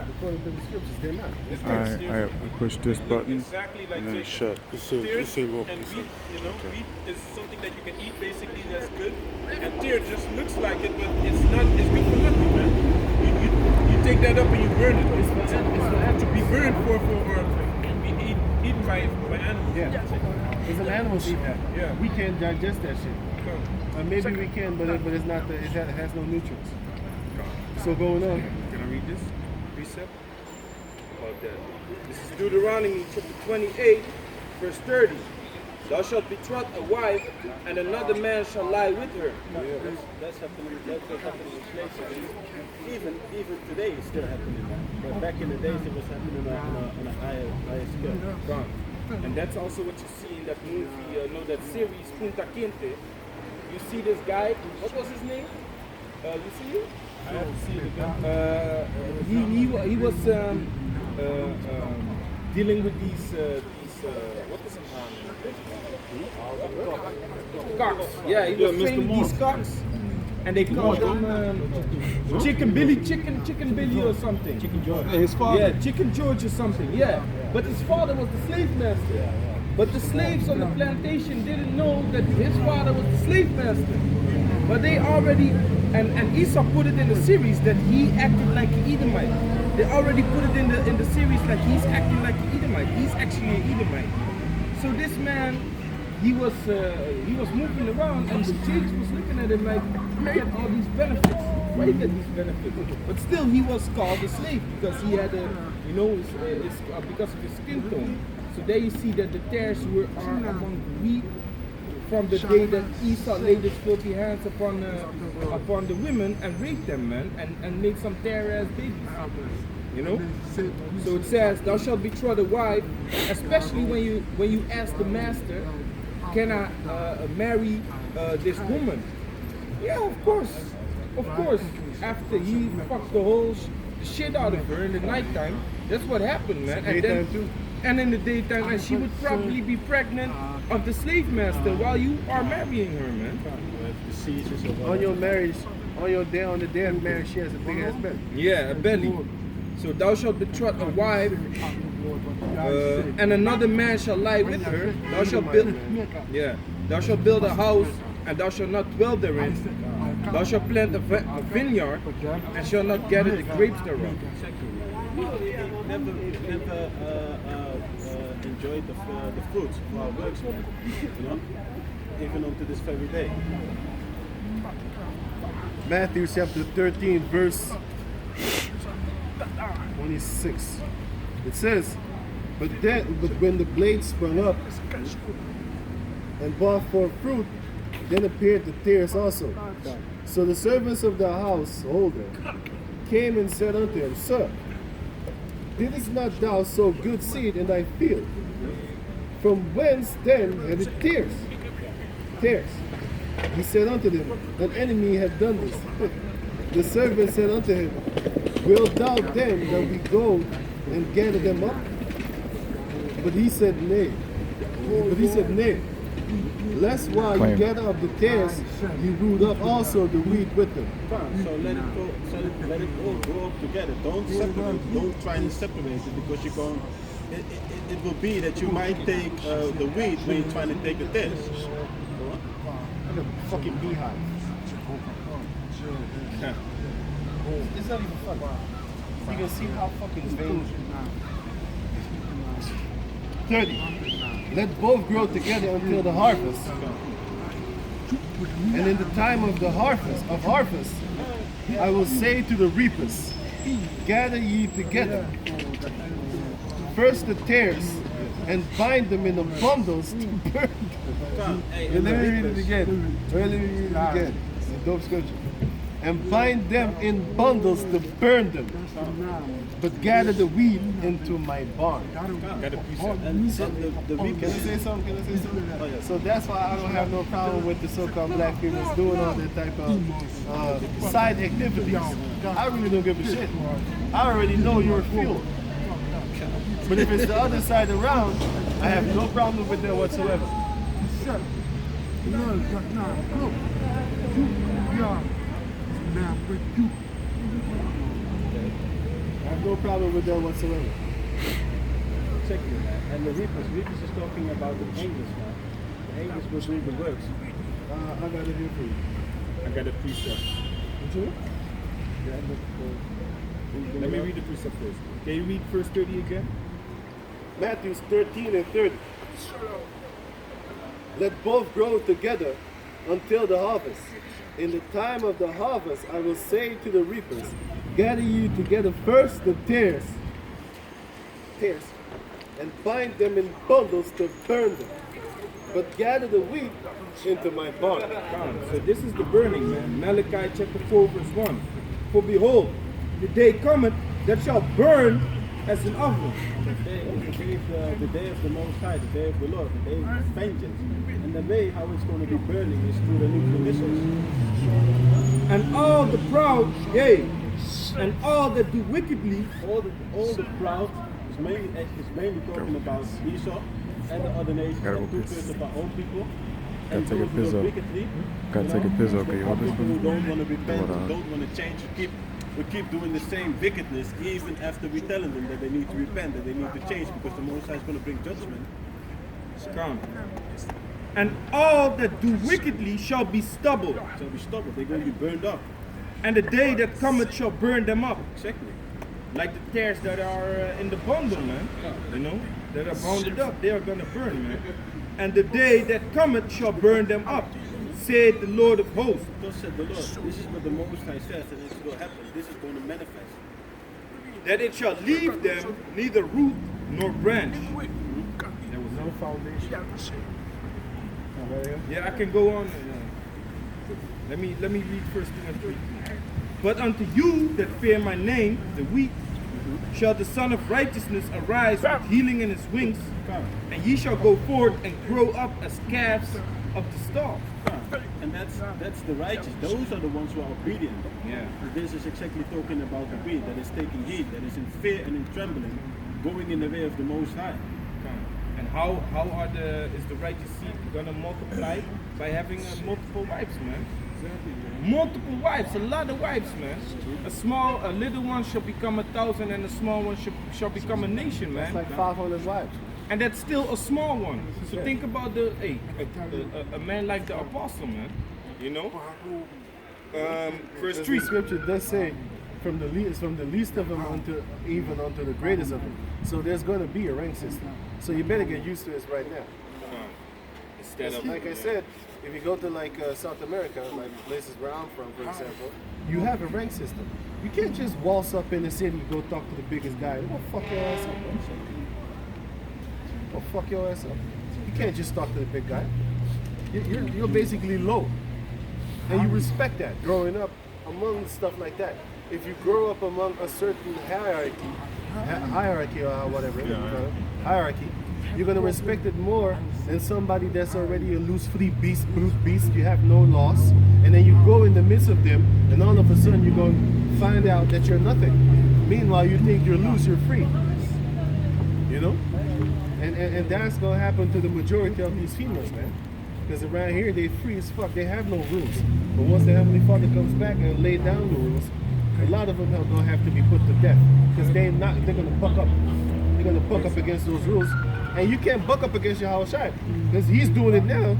According to the scriptures, they're not. I push this button Exactly like and then chicken. shut. Tears and wheat, wheat is something that you can eat basically that's good. And tear just looks like it, but it's not. It's good for nothing, man. You take that up and you burn it. It's to be burned or be eaten by animals. Yeah. Because an animals eat that. Yeah. We can't digest that shit. No. Maybe we can, but it's not. It has no nutrients. So going on. Can I read this precept? About that. This is Deuteronomy chapter 28, verse 30. Thou shalt betroth a wife, and another man shall lie with her. That's happening. That's what's happening in slavery. Even today, it's still happening. But back in the days, it was happening on a higher scale. Gone. And that's also what you see in that movie, that series Punta Quinte. You see this guy. What was his name? You see it? I have to see it again. He was dealing with these what is it? Cocks. Yeah, he was training these cocks, and they called him Chicken Billy or something. Chicken George. His father. Yeah, Chicken George or something. Yeah, but his father was the slave master. But the slaves on the plantation didn't know that his father was the slave master. But they already, and Esau put it in the series that he acted like an Edomite. They already put it in the series like he's acting like an Edomite. He's actually an Edomite. So this man, he was moving around, and the Jews was looking at him like, he had all these benefits. Why he get these benefits? But still, he was called a slave because he had it's because of his skin tone. So there you see that the tares are among the wheat from the day that Esau laid his filthy hands upon the women and raped them, man, and made some tear-ass babies. You know? So it says, thou shalt betroth a wife, especially when you ask the master, can I marry this woman? Yeah, of course. Of course. After he fucked the shit out of her in the nighttime, that's what happened, man. And in the daytime, and she would probably be pregnant of the slave master while you are marrying her, man. On your marriage, on the day of marriage, she has a big ass belly. Yeah, a belly. So thou shalt betroth a wife, and another man shall lie with her. Thou shalt build a house, and thou shalt not dwell therein. Thou shalt plant a vineyard, and shalt not gather the grapes thereof. Never enjoyed the fruits of our works, man. You know, even unto this very day. Matthew chapter 13, verse 26. It says, but when the blades sprung up and brought forth fruit, then appeared the tares also. So the servants of the householder came and said unto him, Sir, didst not thou sow good seed in thy field? From whence then had it tares? He said unto them, an enemy hath done this. The servant said unto him, wilt thou then that we go and gather them up? But he said, Nay. Lest while you gather up the tares, you root up also the wheat with them. So let it all grow up together. Don't separate. Don't try and separate it because you're going. It will be that you might take the wheat when you're trying to take the tares. Like a fucking beehive. It's not even funny. You can see how fucking vain. 30. Let both grow together until the harvest. And in the time of the harvest, I will say to the reapers, gather ye together. First the tares, and bind them in the bundles to burn them. Let me read it again. It's a dope scripture. And bind them in bundles to burn them, but gather the wheat into my barn. And so the wheat. Can I say something? Oh, yeah. So that's why I don't have no problem with the so-called black people doing all that type of side activities. I really don't give a shit. I already know your field. But if it's the other side around, I have no problem with that whatsoever. have no problem with that whatsoever. Check it, man. And the reapers is talking about the angels, man. The angels will do the works. I got it here for you. I got a precept. Too? Let me read the precept first. Can you read verse 30 again? Matthew 13 and 30. Let both grow together until the harvest. In the time of the harvest, I will say to the reapers, gather you together first the tares, and bind them in bundles to burn them. But gather the wheat into my barn. So this is the burning, man. Malachi chapter 4 verse 1. For behold, the day cometh that shall burn as an oven. The day of the Most High, the day of the Lord, the day of vengeance. And the way how it's going to be burning is through the nuclear missiles. And all the proud, yea, and all that do wickedly, All the proud is mainly talking about Esau and the other nations, Gotta and go 2/3 piss. of our own people. Gotta And take a those who piss do up. wickedly, Gotta take a piss up. Okay, you want this people who one? don't want to repent, Hold on. who don't want to change, we keep doing the same wickedness even after we telling them that they need to repent, that they need to change because the Most High is going to bring judgment. come. And all that do wickedly shall be stubble, So we stop it. They're going to be burned up. and the day that cometh shall burn them up. Exactly. Like the tares that are in the bundle, man. You know, that are bounded up, they are gonna burn, man. And the day that cometh shall burn them up, said the Lord of hosts. Thus said the Lord. This is what the Most High says, and it's going to happen. This is going to manifest. That it shall leave them neither root nor branch. There was no foundation. Yeah, I can go on. Let me read first 2 and 3. But unto you that fear my name, the wheat, shall the Son of Righteousness arise with healing in his wings, and ye shall go forth and grow up as calves of the stall. And that's the righteous. Those are the ones who are obedient. Yeah. This is exactly talking about the wheat that is taking heed, that is in fear and in trembling, going in the way of the Most High. And how is the righteous seed gonna multiply? By having multiple wives, man. Multiple wives, a lot of wives, man. A little one shall become 1,000, and a small one shall become a nation, man. It's like 500 wives. And that's still a small one. So think about a man like the apostle, man. You know. Verse 3. The scripture does say, from the least of them unto the greatest of them. So there's going to be a rank system. So you better get used to this right now. Instead of Like I said, if you go to like South America, like places where I'm from, for example, you have a rank system. You can't just waltz up in the city and go talk to the biggest guy. Go fuck your ass up, bro. Go fuck your ass up. You can't just talk to the big guy. You're basically low. And you respect that growing up among stuff like that. If you grow up among a certain hierarchy or whatever, hierarchy, you're going to respect it more than somebody that's already a loose, free beast, brute beast. You have no loss. And then you go in the midst of them, and all of a sudden you're going to find out that you're nothing. Meanwhile, you think you're loose, you're free. You know? And that's going to happen to the majority of these females, man. Because around here, they're free as fuck. They have no rules. But once the Heavenly Father comes back and lay down the rules, a lot of them are going to have to be put to death. Because they're going to buck up. They're going to buck up against those rules. And you can't buck up against YAHAWASHI. Because he's doing it now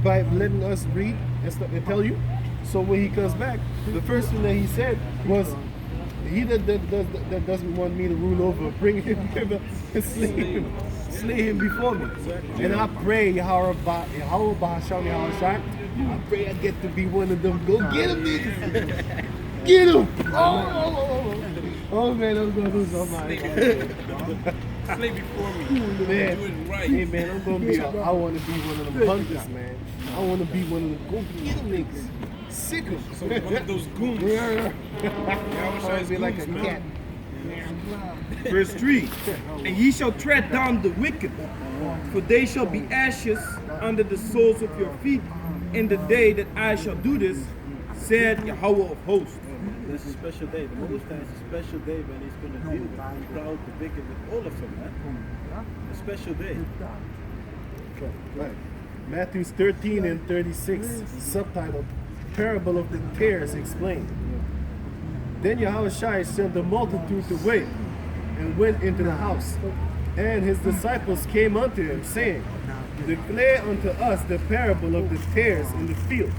by letting us read and tell you. So when he comes back, the first thing that he said was, he that doesn't want me to rule over, bring him hither and slay him before me. And I pray, YAHAWAH, BAHASHAM, YAHAWASHI, I pray I get to be one of them. Go get him, niggas. Get him! Oh man, I'm gonna lose my mind. slay before me. Man, Do it right. hey man, I'm gonna be. I want to be one of them hunters, man. I want to be one of them. Go get them niggas. Sick them. So one of those goons. Yeah. I want to be like a cat. Verse 3. And ye shall tread down the wicked, for they shall be ashes under the soles of your feet in the day that I shall do this, said Yahweh of hosts. There's a special day. The Most High is a special day when he's going to deal with the proud, the wicked, with all of them, man. A special day. Right. Matthew 13 and 36, subtitled, Parable of the Tares Explained. Then Yahawashi sent the multitude away and went into the house. And his disciples came unto him, saying, Declare unto us the parable of the tares in the field,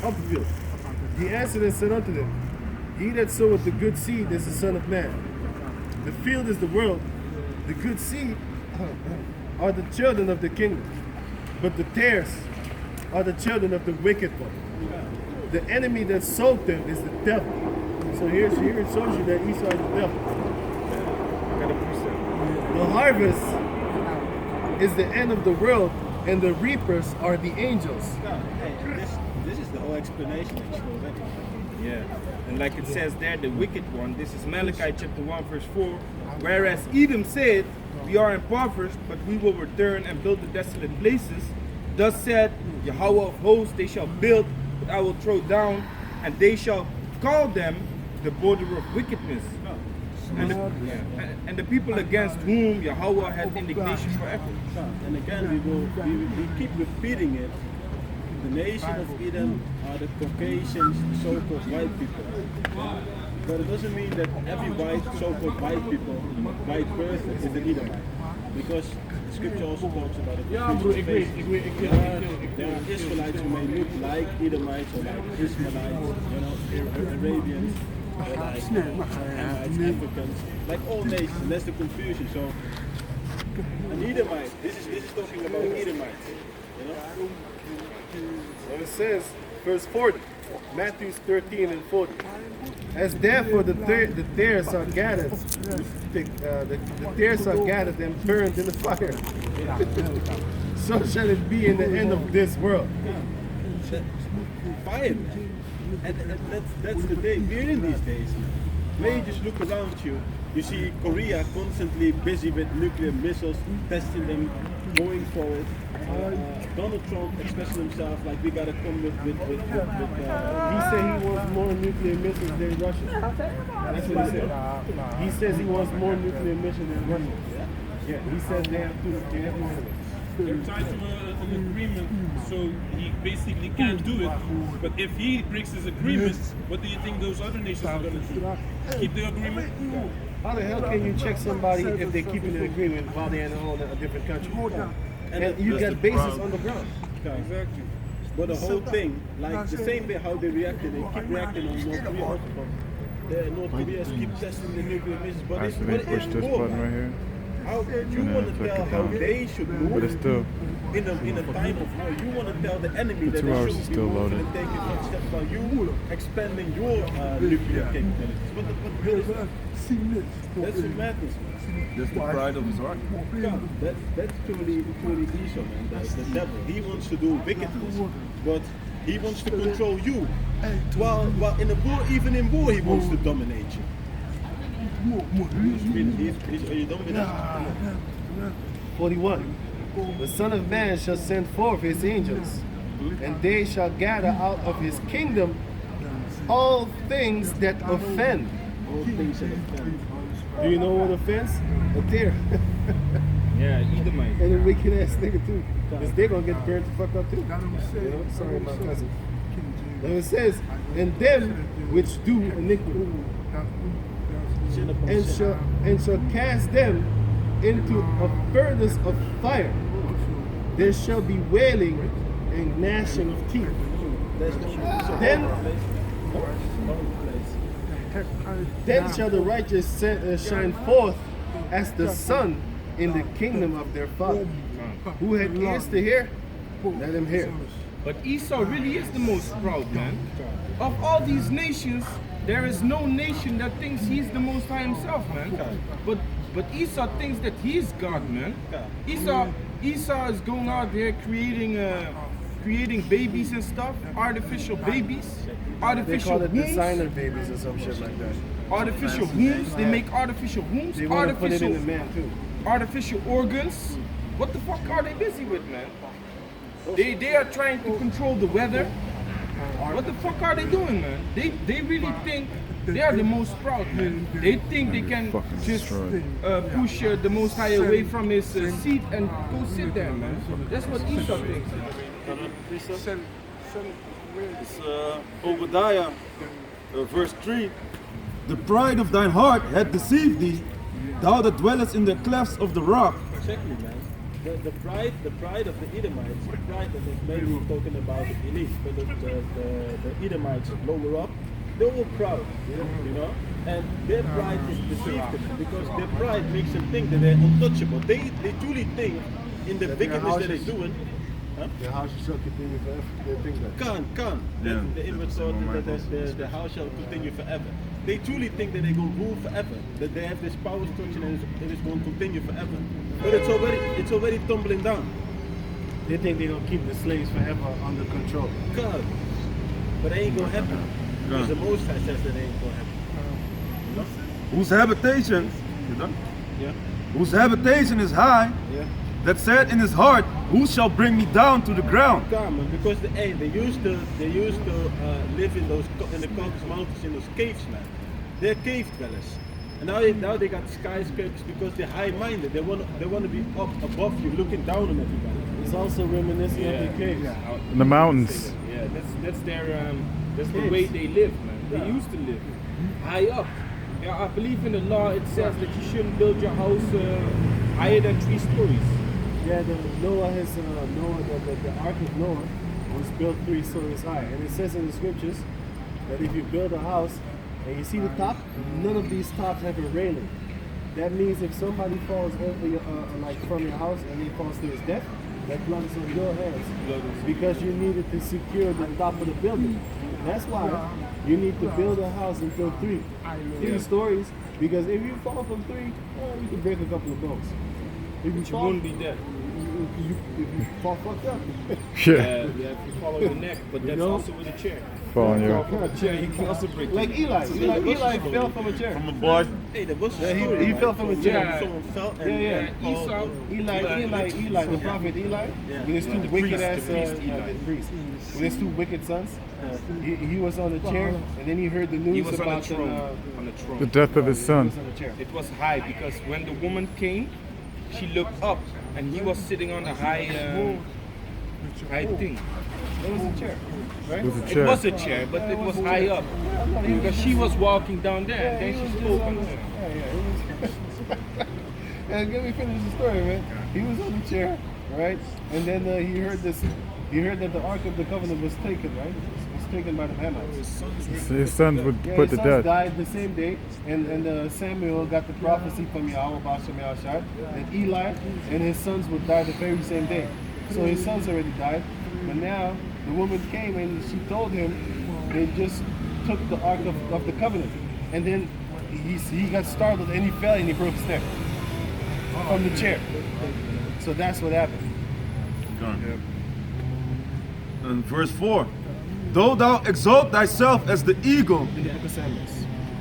of the field. He answered and said unto them, He that soweth the good seed is the Son of Man. The field is the world. The good seed are the children of the kingdom. But the tares are the children of the wicked one. The enemy that sowed them is the devil. So here it shows you that Esau is the devil. The harvest is the end of the world, and the reapers are the angels. This is the whole explanation actually. Yeah, and like it says there, the wicked one, this is Malachi chapter 1 verse 4, whereas Edom said, we are impoverished, but we will return and build the desolate places. Thus said Yahawah of hosts, they shall build, but I will throw down, and they shall call them the border of wickedness. And the people against whom Yahawah had indignation forever. And again, we keep repeating it. The nation of Edom are the Caucasians, the so-called white people. But it doesn't mean that every so-called white people, white person is an Edomite. Because the scripture also talks about it. Yeah, bro, agree. There are Israelites who may look like Edomites or like Ishmaelites, Arabians, or like Hamites, Africans, like all nations. And that's the confusion. So an Edomite, this is talking about Edomites. And it says, verse 40, Matthew 13 and 40. As therefore the tares are gathered, the tares are gathered and burned in the fire, so shall it be in the end of this world. Fire, and that's the day. We're in these days. May you just look around you. You see Korea constantly busy with nuclear missiles, testing them, going for it. Donald Trump expressing himself like we gotta come with He said he wants more nuclear missiles than Russia. That's what he said. He says he wants more nuclear missiles than Russia. Yeah, he says they have more of it. They're tied to an agreement, so he basically can't do it. But if he breaks his agreement, what do you think those other nations are going to do? Keep the agreement? How the hell can you check somebody if they're keeping an agreement while they're in a different country? And you got bases on the ground. Exactly. But the whole thing, like the same way how they reacted, they keep reacting on North Korea. The North Koreans keep testing the nuclear missiles, but Alright, it's so what they push is this war. button right here. How you want to tell how they should move But it's still, in a time of war? You want to tell the enemy that 2 they hours shouldn't is be still moving loaded. and taking one step while you expanding your nuclear capabilities. But that's what matters. That's the pride of his heart. God, that's truly Esau, man. The devil. He wants to do wickedness, but he wants to control you. While in a war, even in war, he wants to dominate you. Are you done with that? 41. The Son of Man shall send forth his angels, and they shall gather out of his kingdom all things that offend. All things that offend. Do you know what offends? A tear. Yeah, Edomite. And a wicked ass nigga too. Because they're gonna get burned the fuck up too. You know? Sorry, my cousin. And it says, and them which do iniquity, and shall cast them into a furnace of fire. There shall be wailing and gnashing of teeth. Then shall the righteous shine forth as the sun in the kingdom of their Father. Who had ears to hear, let him hear. But Esau really is the most proud, man. Of all these nations, there is no nation that thinks he's the Most High himself, man. But Esau thinks that he's God, man. Esau is going out there creating babies and stuff, artificial babies, They artificial call it wombs, designer babies or some shit like that. artificial wombs. They make artificial wombs, They want to put it in the artificial man too. artificial organs. What the fuck are they busy with, man? They are trying to control the weather. What the fuck are they doing, man? They really think they are the most proud, man. They think they can Fucking just destroyed. push the Most High away from his seat and go sit there, man. That's what Esau thinks. It's Obadiah, verse 3. The pride of thine heart hath deceived thee, thou that dwellest in the clefts of the rock. Exactly, man. The pride of the Edomites, the pride that is maybe talking about the elite, but the Edomites lower up, they were proud, you know, and their pride is deceived them because their pride makes them think that they're untouchable. They truly think in the wickedness that they're doing. Huh? The house shall continue forever. They think that. Can't. Yeah. The English thought that the house shall continue forever. They truly think that they're going to rule forever, that they have this power structure and it is going to continue forever. But it's already tumbling down. They think they're gonna keep the slaves forever under control. God. But it ain't going to happen. Because the Most High says that it ain't going to happen. Whose habitation, you done? Yeah. Whose habitation is high, Yeah. that said in his heart, who shall bring me down to the ground? Common, because they used to live in the Caucasus Mountains in those caves, man. They're cave dwellers, and now they got skyscrapers because they're high-minded. They want to be up above you, looking down on everybody. It's also reminiscent of the caves. In the mountains. Yeah, that's their that's the way they live, man. They used to live high up. Yeah, I believe in the law. It says that you shouldn't build your house higher than 3 stories. Yeah, the Ark of Noah was built 3 stories high, and it says in the scriptures that if you build a house and you see the top, none of these tops have a railing. That means if somebody falls over your, like from your house and he falls to his death, that blood is on your hands because you needed to secure the top of the building. That's why you need to build a house until 3 stories, because if you fall from 3, you can break a couple of bones. If You wouldn't be dead. if you fall fucked up. Yeah, if you follow the neck, but that's also with a chair. Fall on your. From a chair, you can also break. Like Eli fell from a chair. From a boy. Hey, there was a Yeah, story, he right? fell from a chair. Yeah. Someone fell and Yeah. Esau, Eli, the prophet Eli, with his 2 wicked ass priest, with his 2 wicked sons. He was on the chair, and then he heard the news he was on about the throne. The death of his he son. was on the chair. It was high because when the woman came, she looked up and he was sitting on a high thing. It was a chair, right? With a It chair. was a chair, but it was high up because she was walking down there and then she spoke on her. And let me finish the story, man. He was on the chair, right? And then he heard this. He heard that the Ark of the Covenant was taken, right? It was taken by the Hamites. His sons would Yeah, put his to sons death. died the same day, and Samuel got the prophecy from YAHAWAH, BAHASHAM, that Eli and his sons would die the very same day. So his sons already died, but now the woman came and she told him they just took the Ark of the Covenant, and then he got startled and he fell and he broke his neck from the chair. So that's what happened. And verse 4. Though thou exalt thyself as the eagle, In the Book of Samuel.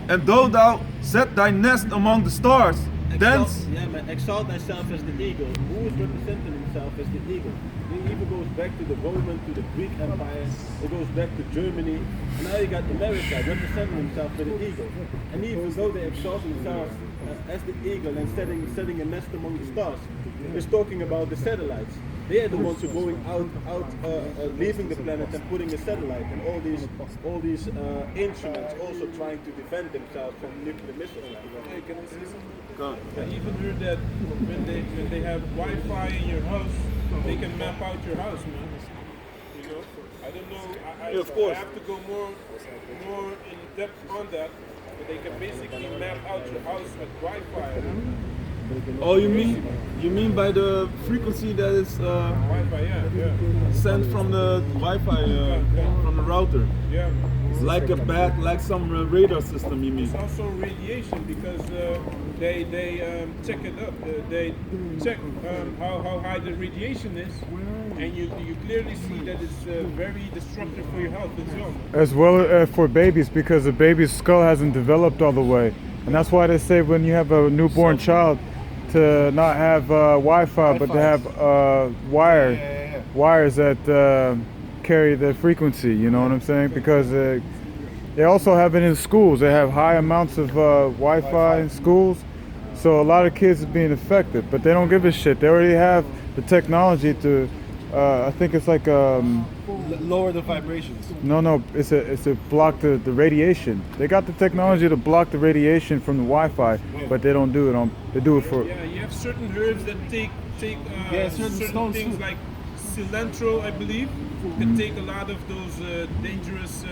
and though thou set thy nest among the stars, thence Exalt thyself as the eagle. Who is representing himself as the eagle? It even goes back to the Roman, to the Greek Empire. It goes back to Germany. And now you got America representing himself with an eagle. And even though they exalt themselves as the eagle and setting a nest among the stars, it's talking about the satellites. They are the ones who are going out, leaving the planet and putting a satellite, and all these instruments also trying to defend themselves from nuclear missiles. Hey, can I say something? I even heard that when they have Wi-Fi in your house, they can map out your house, man. You know, I don't know. Of course. I have to go more in depth on that, but they can basically map out your house with Wi-Fi. oh, you mean by the frequency that is Wi-Fi, yeah. sent from the Wi-Fi from the router? Yeah. Like some radar system, you mean? It's also radiation because they check it up. They check how high the radiation is, and you clearly see that it's very destructive for your health as well. As well for babies, because the baby's skull hasn't developed all the way. And that's why they say when you have a newborn child to not have Wi-Fi, but to have wires that carry the frequency, you know what I'm saying? Because they also have it in schools. They have high amounts of Wi-Fi in schools. So a lot of kids are being affected, but they don't give a shit. They already have the technology to I think it's like Lower the vibrations. no, it's a block the radiation. They got the technology to block the radiation from the Wi-Fi, but they don't do it on. They do it for. Yeah, you have certain herbs that take certain certain stones things too. like cilantro, I believe, can take a lot of those dangerous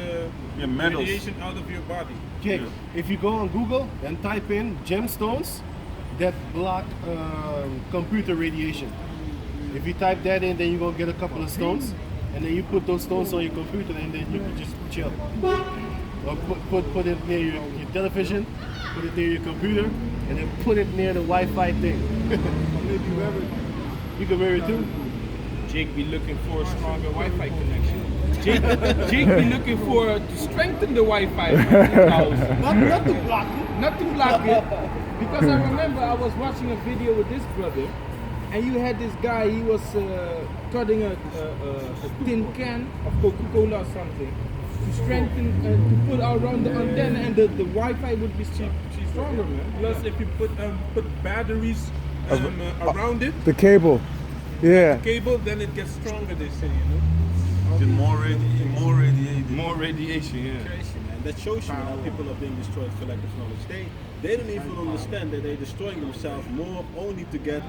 metals. radiation out of your body. Okay, if you go on Google and type in gemstones that block computer radiation. If you type that in, then you're gonna get a couple of stones, and then you put those stones on your computer, and then you can just chill. Or put it near your television, put it near your computer, and then put it near the Wi-Fi thing. Maybe you wear it. You can wear it too. Jake be looking for a stronger Wi-Fi connection. Jake be looking for to strengthen the Wi-Fi in his house. Not to block it. Not to block it. Because I remember I was watching a video with this brother, and you had this guy, he was cutting a tin can of Coca-Cola or something to strengthen, to put around the antenna, and the Wi-Fi would be stronger, man. Plus, if you put batteries around it, The cable. Yeah. cable, then it gets stronger. They say, you know. Get more radiated. More radiation, yeah. Crazy, man. That shows you how people are being destroyed for lack of knowledge. They don't even understand that they're destroying themselves more only to get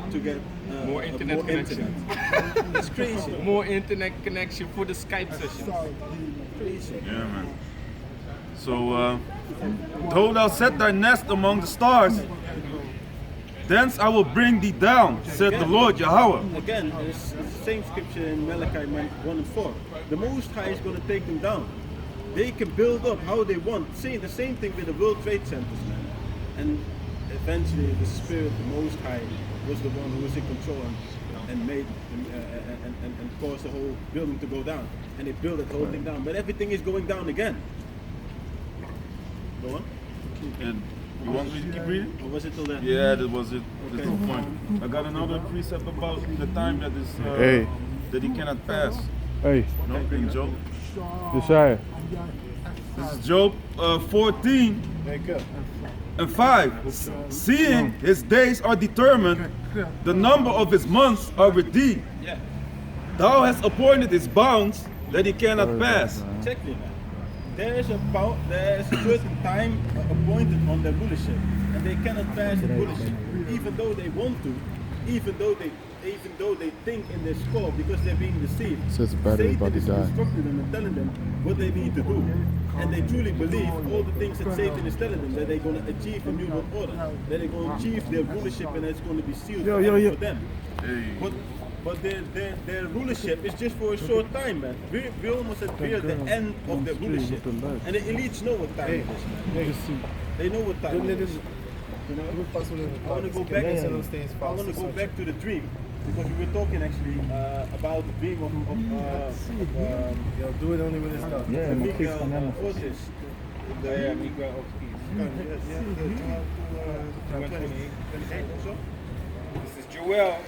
More internet connection. internet. That's crazy. More internet connection for the Skype sessions. Crazy. Yeah, man. So, though thou set thy nest among the stars, thence I will bring thee down, said the Lord Yahawah. Again, it's the same scripture in Malachi 1 and 4. The Most High is going to take them down. They can build up how they want. See, the same thing with the World Trade Centers, man. And eventually the Spirit, the Most High, was the one who was in control and made and caused the whole building to go down. And they built the whole thing down. But everything is going down again. Go on. And you want me to keep reading? Or was it till then? Yeah, that was it. That's the point. I got another precept about the time that is Hey. that he cannot pass. Hey, No, in Job. Josiah. This is Job 14 Wake up. and 5. Seeing his days are determined, the number of his months are redeemed. Yeah. Thou hast appointed his bounds that he cannot pass. Exactly, man. There is a certain time appointed on their rulership, and they cannot pass the rulership, even though they want to, even though they think in their score, because they're being deceived. Says the battery Satan about to is die. instructing them and telling them what they need to do, and they truly believe all the things that Satan is telling them, that they're going to achieve a new world order, that they're going to achieve their rulership, and it's going to be sealed forever for them. But their rulership is just for a short time, man. We almost at the end of their rulership. And the elites know what time it is, man. They know what time it is. You know? I want to go back. I want to go back to the dream, because we were talking actually about the dream of Do it only when it's done. Miguel. What's this? Yeah, Miguel of This is Joel.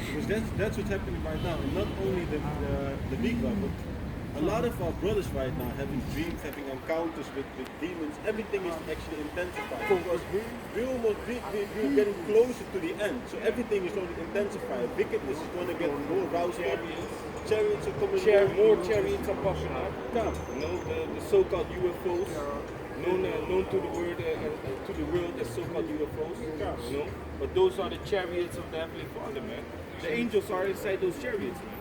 Because that's what's happening right now. And not only the big one, but a lot of our brothers right now having dreams, having encounters with demons. Everything is actually intensified. Because we're getting closer to the end. So everything is going to intensify. Wickedness is going to get more roused up. Chariots are coming. More chariots are popping up. Come. You know, the so-called UFOs, known to the world as so-called UFOs. You know, but those are the chariots of the Heavenly Father, man. The angels are inside those chariots, man.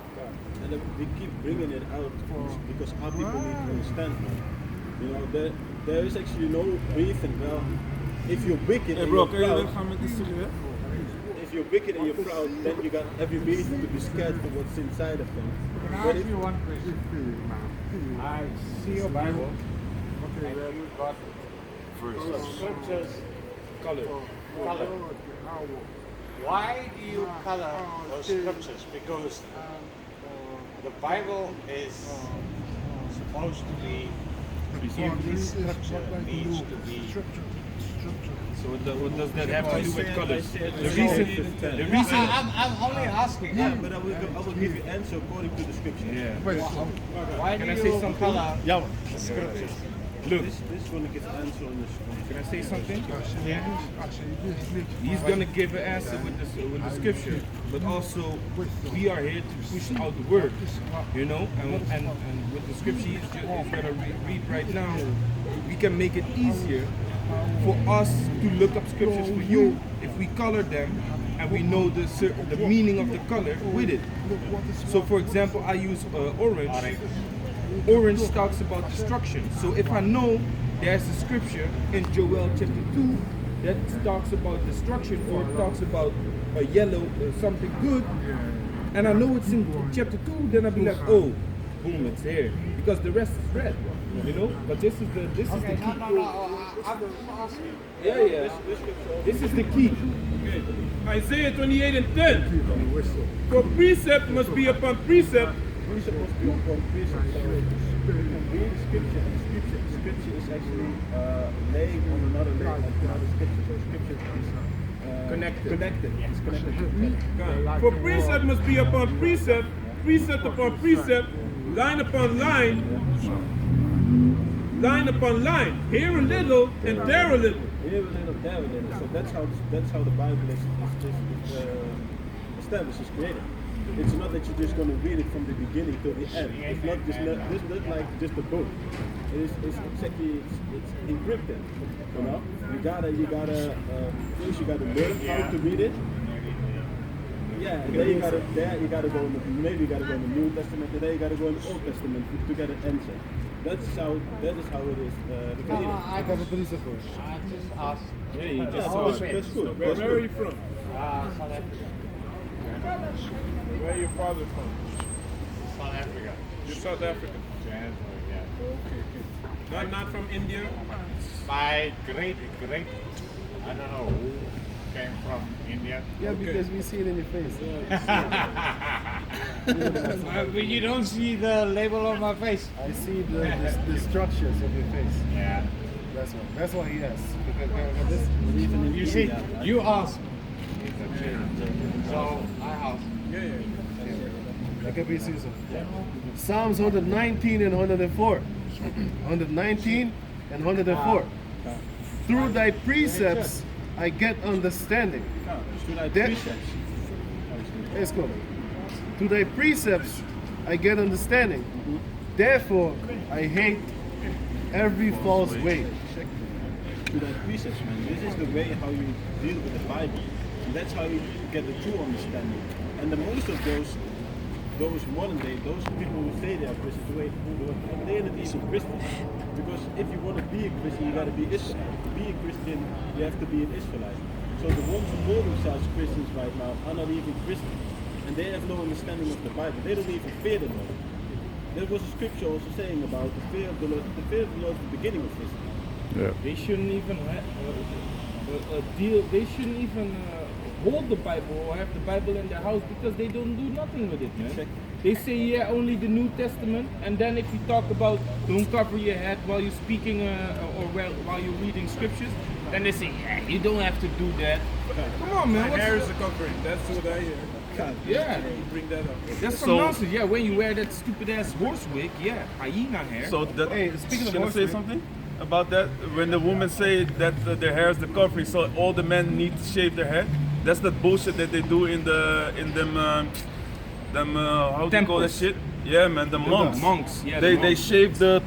And then we keep bringing it out because our people need to understand, man. You know, there is actually no reason. Well, if you're wicked and you're proud, if you're wicked and you're proud, then you got every reason to be scared for what's inside of them. But if one question. I see your Bible. Okay, where you got scriptures Color. color. Why do you color those scriptures? Because the Bible is supposed to be every scripture needs to be. So what does that have to do with colors? The reason. I'm only asking. yeah, but I will give you answer according to the scripture. Yeah. Why do you color the scriptures? Look. This is going to get answer on this. Can I say something? Ja. He's gonna give an answer with the scripture, but also we are here to push out the word, you know. And with the scripture he's gonna read right now, we can make it easier for us to look up scriptures for you if we color them and we know the meaning of the color with it. So, for example, I use orange. Orange talks about destruction. So if I know there's a scripture in Joel chapter 2 that talks about destruction, or it talks about a yellow something good, and I know it's in chapter 2, then I'll be like, oh, boom, it's here. Because the rest is red, you know? But this is the key. Yeah. This is the key. Okay. Isaiah 28 and 10. For precept must be upon precept. Precept must be upon precept. Read the scripture, and scripture is actually laying on another layer of another scripture. So scripture is connected. It's connected. For precept must be upon precept, precept upon precept, line upon line, line upon line. Here a little and there a little. Here a little, there a little. So that's how the Bible is established, is created. It's not that you're just going to read it from the beginning to the end. It's not like just a book. It's exactly it's encrypted. You know, you gotta first you gotta learn how to read it. Yeah, and then you gotta go in the, maybe you gotta go in the New Testament, and then you gotta go in the Old Testament to get an answer. That is how it is created. I got a police force. Yeah, you just Oh, saw it. that's good. Where are you from? South Africa. Where are your father from? South Africa. You're South African. Johannesburg, yeah. Not from India? My great, I don't know who came from India. Yeah, because we see it in your face. But you don't see the label on my face. I see the structures of your face. Yeah. That's why he asked. Because this, even in You see, India, you asked. So I asked. Yeah. that can be Susan. Psalms 119 and 104. 119 and 104. Through thy precepts I get understanding. Let's go. Through thy precepts I get understanding. Therefore I hate every false way. To that precepts, man. This is the way how you deal with the Bible. And that's how you get the true understanding. And the most of those modern day, those people who say they are Christians, they're not even Christians. Because if you want to be a Christian, you got to be Israelite. To be a Christian, you have to be an Israelite. So the ones who call themselves Christians right now are not even Christians. And they have no understanding of the Bible. They don't even fear the Lord. There was a scripture also saying about the fear of the Lord. The fear of the Lord is the beginning of wisdom. Yeah. They shouldn't even deal. They shouldn't even hold the Bible or have the Bible in their house because they don't do nothing with it, man. Exactly. They say only the New Testament, and then if you talk about don't cover your head while you're speaking or while you're reading scriptures, then they say you don't have to do that. Come on, man. My hair is a covering. That's what I hear. Yeah, You bring that up. that's some nonsense. Yeah, when you wear that stupid ass horse wig, yeah, hyena hair. So that, Hey, speaking of can I horse say wig- something about that? When the women say that their hair is the covering, so all the men need to shave their head. That's the bullshit that they do in them how do you call that Temples. shit? Yeah, man, the monks. monks, yeah, They the they monks. shave the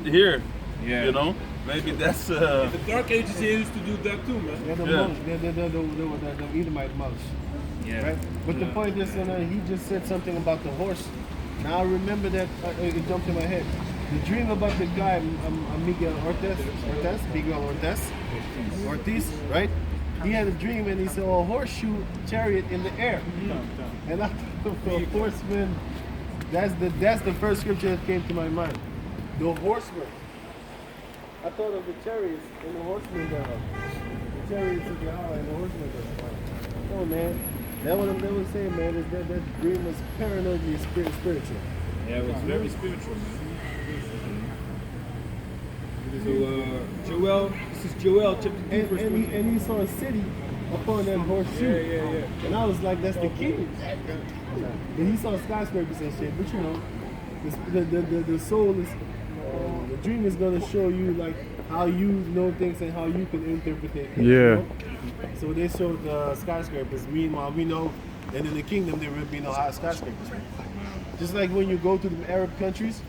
hair. Yeah. You know, maybe that's The Dark Ages they used to do that too, man. They're the Yeah. monks. They're the Edomite monks. Yeah. Right? But the point is, he just said something about the horse. Now I remember that it jumped in my head. The dream about the guy, Miguel Ortiz, right? He had a dream and he saw a horseshoe chariot in the air. And I thought the horseman, that's the first scripture that came to my mind. The horseman. I thought of the chariots and the horsemen thereof. The chariots of Yahawah and the horsemen thereof. Oh man, that's what they were saying, man, is that dream was paranoidly spiritual. Yeah, it was very spiritual, man. So, Joel, this is Joel chapter 2, And, verse and, 20. he saw a city upon that horseshoe. Yeah. And I was like, that's the king. And he saw skyscrapers and shit, but you know, the soul is, dream is gonna show you like how you know things and how you can interpret things. Yeah. You know? So they showed the skyscrapers. Meanwhile, we know that in the kingdom there will be no high skyscrapers. Just like when you go to the Arab countries,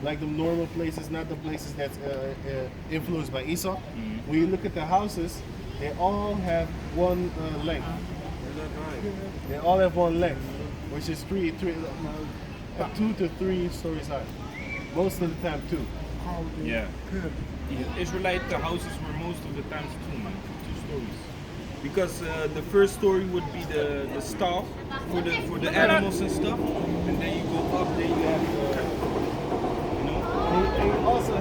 like the normal places, not the places that's influenced by Esau. When you look at the houses, they all have one length. They all have one length, which is 2 to 3 stories high. Most of the time, 2. Yeah. The Israelite houses were most of the times 2, man. 2 stories. Because the first story would be the stall for the animals and stuff, and then you go up, then you have you know. And you also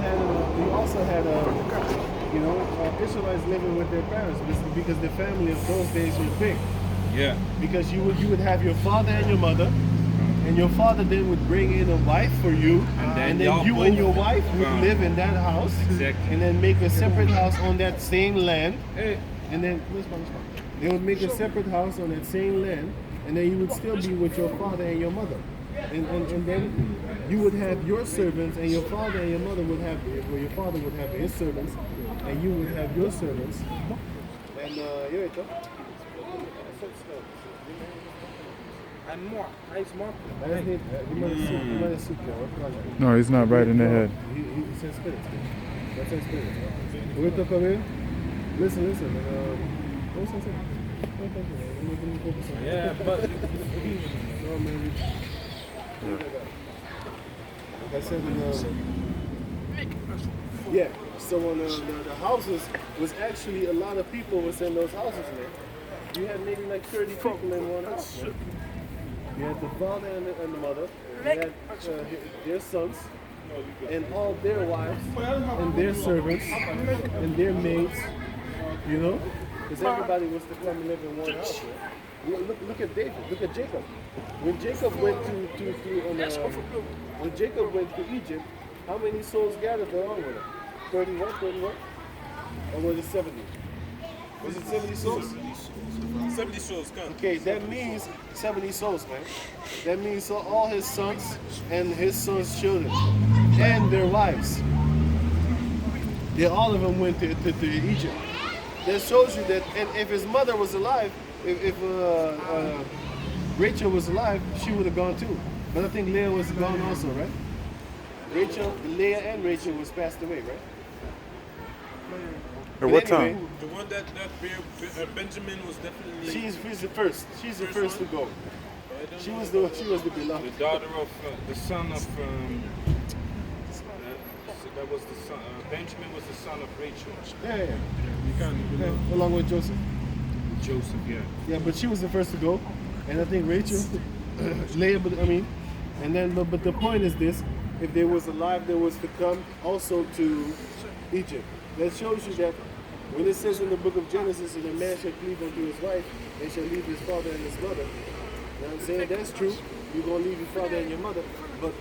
had Israelites living with their parents because the family of those days was big. Yeah. Because you would have your father and your mother, and your father then would bring in a wife for you, and then you and your wife would live in that house, Exactly. and then make a separate house on that same land, and then they would make a separate house on that same land, and then you would still be with your father and your mother, and then you would have your servants, and your father and your mother would have, well, your father would have his servants, and you would have your servants, and And more. Nice more. No, he's not right in the head. He says spirit. That's his spirit. We're to come in. Listen. Yeah, but No, man. Like I said, yeah. So on the houses was actually a lot of people was in those houses, man. You had maybe like 30 people in one house. Man. You had the father and the mother. You had their sons and all their wives and their servants and their maids. You know, because everybody was to come and live in one house. Man. Look at David. Look at Jacob. When Jacob went when Jacob went to Egypt, how many souls gathered along with him? 31? Or was it 70? Was it 70 souls? 70 souls come. Okay, that means 70 souls, man. That means so all his sons and his sons' children and their wives. All of them went to Egypt. That shows you that, and if his mother was alive, if Rachel was alive, she would have gone too. But I think Leah was gone also, right? Leah and Rachel was passed away, right? At what time? The one that Benjamin was definitely. She's the first. She's the first to go. She was the beloved. The daughter of the son of that was the son. Benjamin was the son of Rachel. Yeah. Along with Joseph. Joseph, yeah. Yeah, but she was the first to go, and I think Rachel, Leah. But the point is this: if they was alive, there was to come also to Egypt. That shows you that when it says in the book of Genesis that a man shall cleave unto his wife and shall leave his father and his mother. You know what I'm saying? That's true. You're going to leave your father and your mother. But